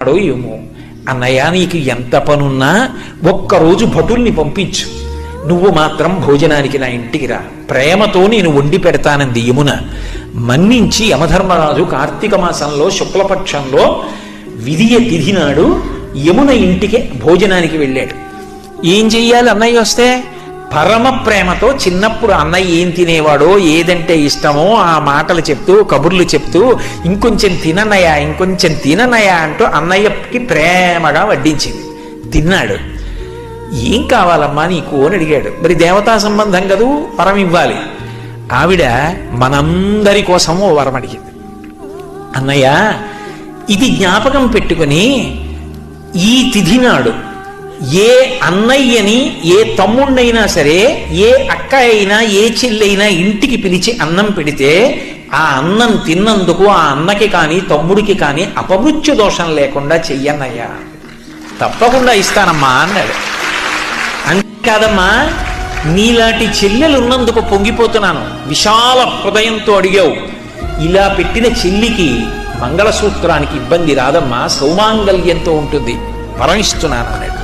ఏమో. అన్నయ్య, నీకు ఎంత పనున్నా ఒక్కరోజు భటుల్ని పంపించు, నువ్వు మాత్రం భోజనానికి నా ఇంటికి రా, ప్రేమతో నేను వండి పెడతానంది యమున. మన్నించి యమధర్మరాజు కార్తీక మాసంలో శుక్లపక్షంలో విధియ తిథి నాడు యమున ఇంటికి భోజనానికి వెళ్ళాడు. ఏం చెయ్యాలి అన్నయ్య వస్తే? పరమ ప్రేమతో చిన్నప్పుడు అన్నయ్య ఏం తినేవాడో, ఏదంటే ఇష్టమో ఆ మాటలు చెప్తూ, కబుర్లు చెప్తూ, ఇంకొంచెం తినన్నయ్య, ఇంకొంచెం తినన్నయ్య అంటూ అన్నయ్యకి ప్రేమగా వడ్డించింది. తిన్నాడు. ఏం కావాలమ్మా నీకు అని అడిగాడు. మరి దేవతా సంబంధం కదూ, వరం ఇవ్వాలి. ఆవిడ మనందరి కోసం ఓ వరం అడిగింది. అన్నయ్య, ఇది జ్ఞాపకం పెట్టుకుని ఈ తిథి నాడు ఏ అన్నయ్యని, ఏ తమ్ముణ్ణైనా సరే, ఏ అక్క అయినా, ఏ చెల్లైనా ఇంటికి పిలిచి అన్నం పెడితే ఆ అన్నం తిన్నందుకు ఆ అన్నకి కానీ తమ్ముడికి కానీ అపమృత్యు దోషం లేకుండా చెయ్యన్నయ్యా. తప్పకుండా ఇస్తానమ్మా అన్నాడు. అంతేకాదమ్మా, నీలాంటి చెల్లెలు ఉన్నందుకు పొంగిపోతున్నాను, విశాల హృదయంతో అడిగావు. ఇలా పెట్టిన చెల్లికి మంగళసూత్రానికి ఇబ్బంది రాదమ్మా, సౌమాంగల్యంతో ఉంటుంది, వరం ఇస్తున్నాను అన్నాడు.